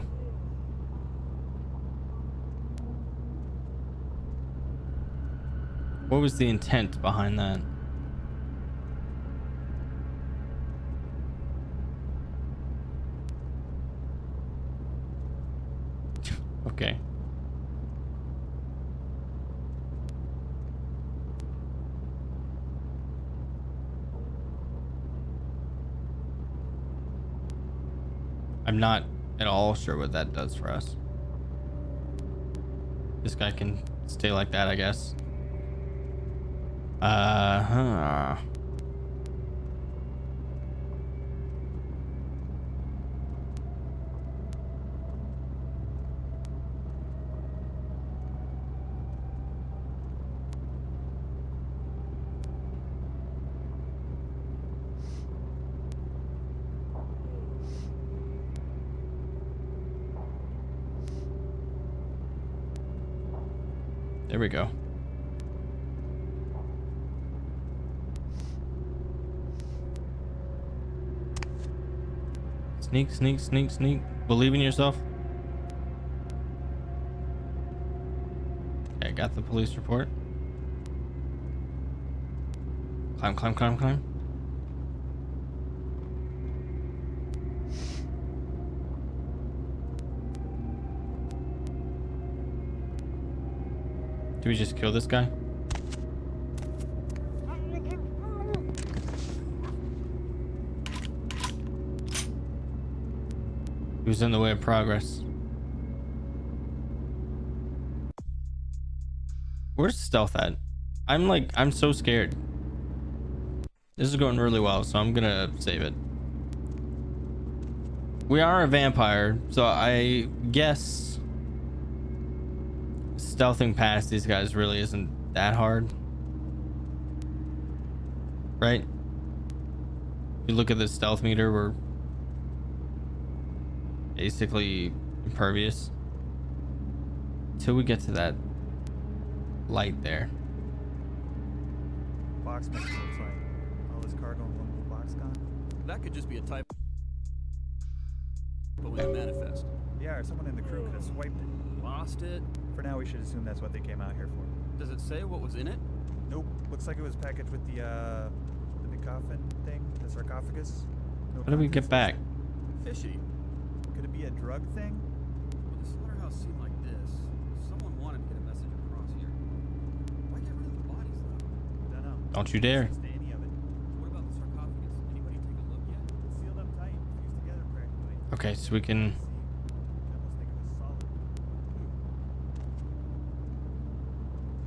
What was the intent behind that? Okay. I'm not at all sure what that does for us. This guy can stay like that, I guess. There we go. Sneak, sneak, sneak, sneak. Believe in yourself. Okay, got the police report. Climb, climb, climb, climb. Do we just kill this guy? He was in the way of progress. Where's stealth at? I'm so scared. This is going really well, so I'm gonna save it. We are a vampire, so I guess stealthing past these guys really isn't that hard. Right? If you look at the stealth meter, we're basically impervious until we get to that light there. Box mix looks like all this cargo in one little box gone. That could just be a type. But we have manifest. Yeah, or someone in the crew could have swiped it. Lost it? For now, we should assume that's what they came out here for. Does it say what was in it? Nope. Looks like it was packaged with the big coffin thing, the sarcophagus. No How do we get back? Fishy. Could it be a drug thing? With a slaughterhouse scene like this, someone wanted to get a message across here. Why get rid of the bodies, though? Dunno. Don't you dare. Any of it. What about the sarcophagus? Anybody take a look yet? Sealed up tight, fused together practically. Okay, so we can.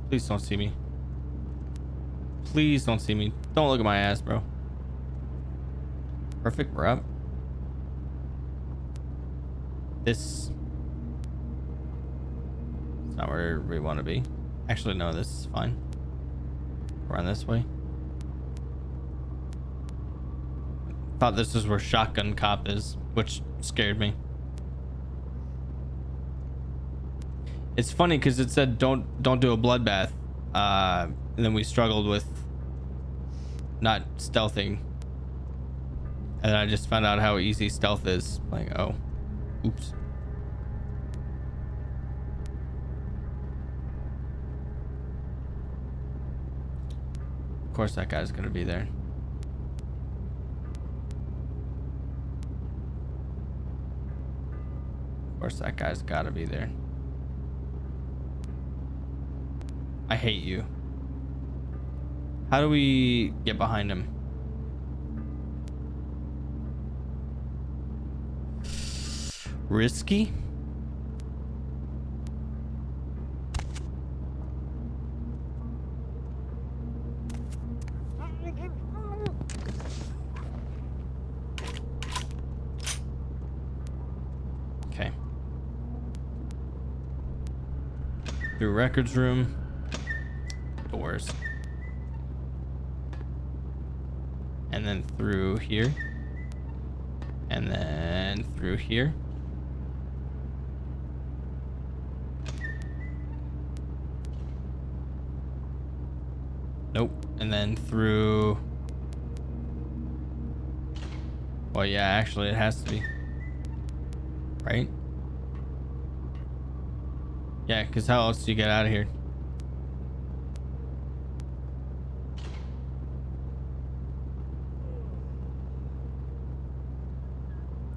Please don't see me. Please don't see me. Don't look at my ass, bro. Perfect, we're up. This is not where we want to be. Actually, no, this is fine. Run this way. Thought this is where Shotgun Cop is, which scared me. It's funny because it said don't do a bloodbath, and then we struggled with not stealthing, and I just found out how easy stealth is. Like, oh, oops. Of course, that guy's gonna be there. Of course, that guy's gotta be there. I hate you. How do we get behind him? Risky? Okay. Through records room. Doors. And then through here. And then through here. Nope. And then through. Well, yeah, actually it has to be. Right? Yeah, because how else do you get out of here?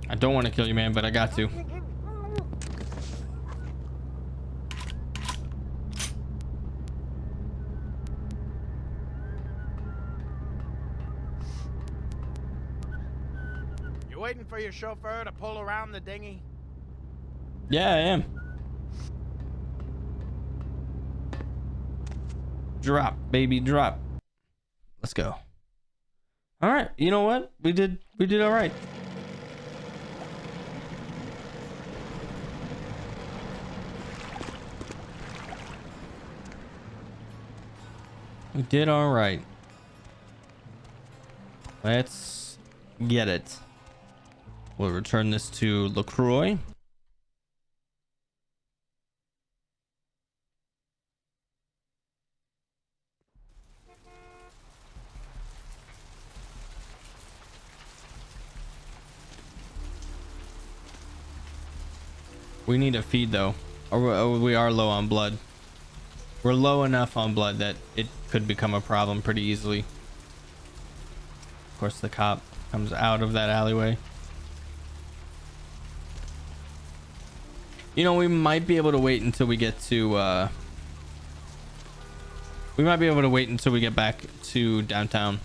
I don't want to kill you, man, but I got to. You waiting for your chauffeur to pull around the dinghy? Yeah, I am. Drop, baby, drop. Let's go. All right, you know what? We did all right. We did all right. Let's get it. We'll return this to LaCroix. We need a feed though, or we are low on blood. We're low enough on blood that it could become a problem pretty easily. Of course, the cop comes out of that alleyway. You know, we might be able to wait until we get to we might be able to wait until we get back to downtown.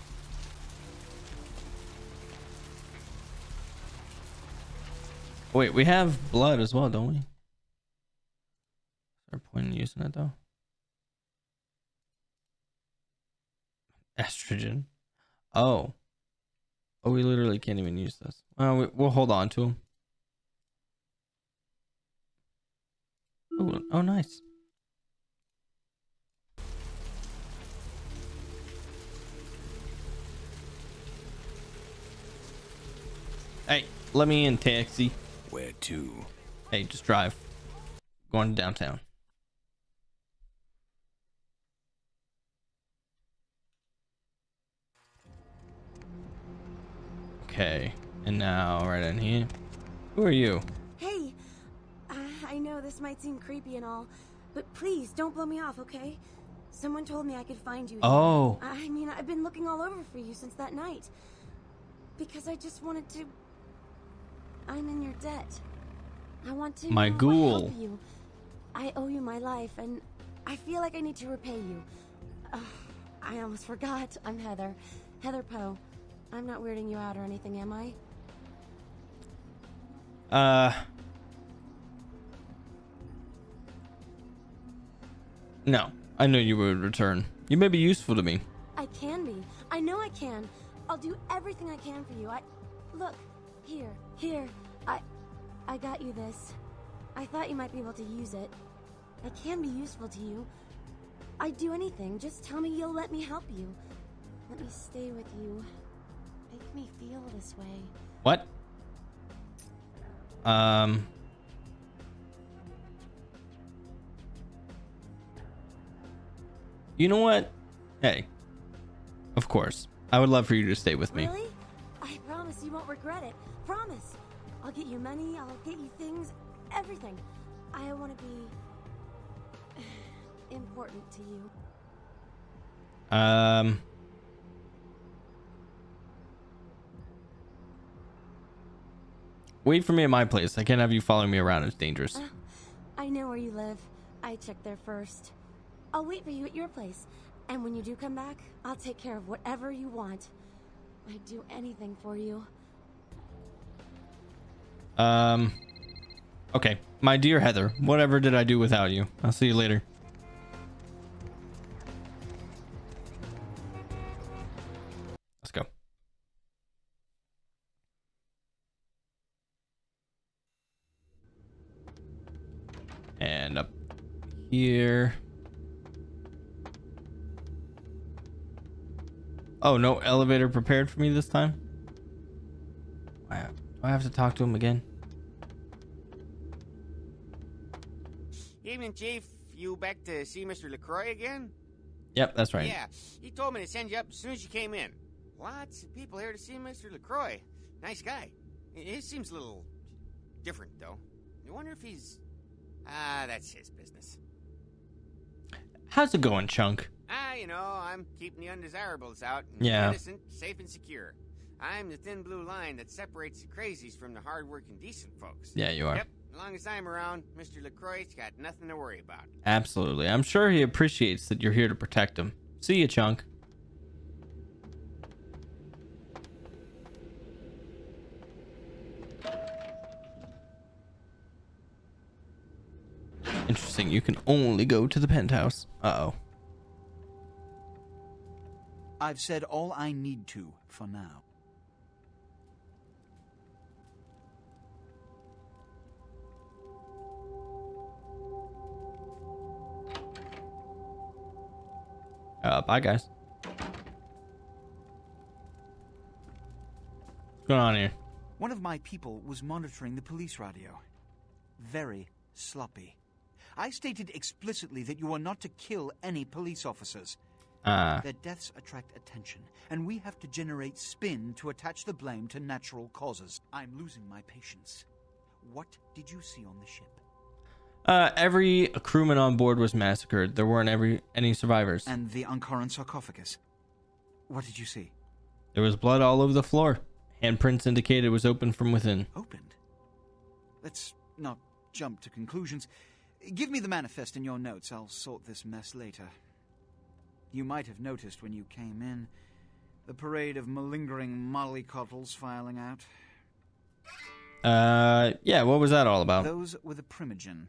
Wait, we have blood as well, don't we? Is there a point in using it though? Estrogen. Oh, we literally can't even use this. Well, we'll hold on to him. Oh, nice. Hey, let me in, taxi. Where to? Hey, just drive. Going downtown. Okay, and now right in here. Who are you? Hey, this might seem creepy and all, but please don't blow me off, okay? Someone told me I could find you. Oh. I mean, I've been looking all over for you since that night. Because I just wanted to... I'm in your debt. I want to My ghoul. help you. I owe you my life, and I feel like I need to repay you. I almost forgot. I'm Heather. Heather Poe. I'm not weirding you out or anything, am I? No. I know you would return. You may be useful to me. I can be. I know I can. I'll do everything I can for you. Look. Here. I got you this. I thought you might be able to use it. I can be useful to you. I'd do anything. Just tell me you'll let me help you. Let me stay with you. Make me feel this way. What? You know what? Hey. Of course. I would love for you to stay with me. Really? I promise you won't regret it. Promise. I'll get you money. I'll get you things. Everything. I want to be important to you. Wait for me at my place. I can't have you following me around. It's dangerous. I know where you live. I checked there first. I'll wait for you at your place. And when you do come back, I'll take care of whatever you want. I'd do anything for you. Okay. My dear Heather, whatever did I do without you? I'll see you later. Let's go. And up here. Oh, no elevator prepared for me this time? Wow. Do I have to talk to him again? Evening, Chief. You back to see Mr. LaCroix again? Yep, that's right. Yeah, he told me to send you up as soon as you came in. Lots of people here to see Mr. LaCroix. Nice guy. He seems a little different, though. I wonder if he's... that's his business. How's it going, Chunk? I'm keeping the undesirables out and Yeah. the innocent safe and secure. I'm the thin blue line that separates the crazies from the hardworking, decent folks. Yeah, you are. Yep, as long as I'm around, Mr. LaCroix's got nothing to worry about. Absolutely. I'm sure he appreciates that you're here to protect him. See you, Chunk. Interesting. You can only go to the penthouse. Uh-oh. I've said all I need to for now. Bye, guys. What's going on here? One of my people was monitoring the police radio. Very sloppy. I stated explicitly that you are not to kill any police officers. Their deaths attract attention, and we have to generate spin to attach the blame to natural causes. I'm losing my patience. What did you see on the ship? Every crewman on board was massacred. There weren't any survivors. And the Ankaran sarcophagus? What did you see? There was blood all over the floor. Handprints indicated it was open from within. Opened? Let's not jump to conclusions. Give me the manifest in your notes. I'll sort this mess later. You might have noticed when you came in the parade of malingering mollycoddles filing out. Yeah, what was that all about? Those were the Primogen,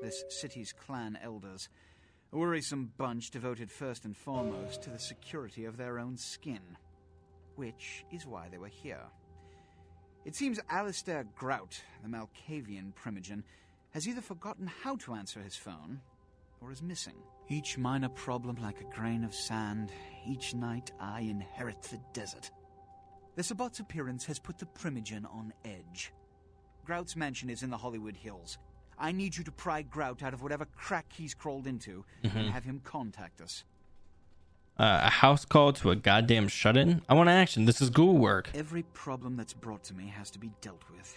this city's clan elders. A worrisome bunch devoted first and foremost to the security of their own skin, which is why they were here. It seems Alistair Grout, the Malkavian Primogen, has either forgotten how to answer his phone or is missing. Each minor problem like a grain of sand. Each night I inherit the desert. The Sabbat's appearance has put the Primogen on edge. Grout's mansion is in the Hollywood Hills. I need you to pry Grout out of whatever crack he's crawled into and have him contact us. A house call to a goddamn shut-in? I want action. This is ghoul work. Every problem that's brought to me has to be dealt with.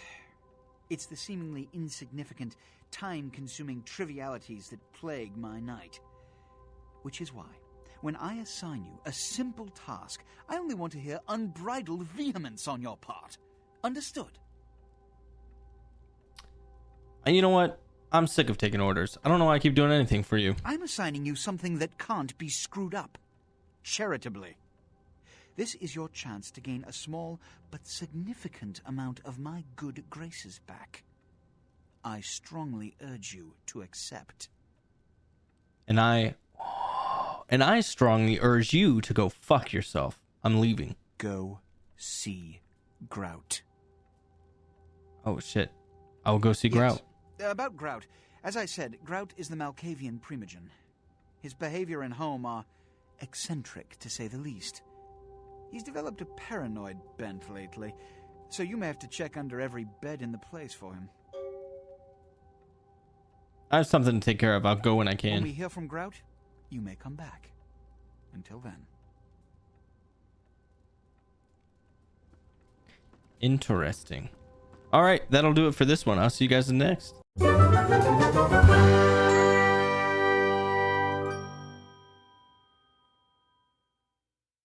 It's the seemingly insignificant, time-consuming trivialities that plague my night. Which is why, when I assign you a simple task, I only want to hear unbridled vehemence on your part. Understood? And you know what? I'm sick of taking orders. I don't know why I keep doing anything for you. I'm assigning you something that can't be screwed up. Charitably. This is your chance to gain a small but significant amount of my good graces back. I strongly urge you to accept. And I strongly urge you to go fuck yourself. I'm leaving. Go see Grout. Oh shit. I will go see Grout. About Grout. As I said, Grout is the Malkavian primogen. His behavior and home are eccentric, to say the least. He's developed a paranoid bent lately, so you may have to check under every bed in the place for him. I have something to take care of. I'll go when I can. When we hear from Grout, you may come back. Until then. Interesting. All right, that'll do it for this one. I'll see you guys in the next.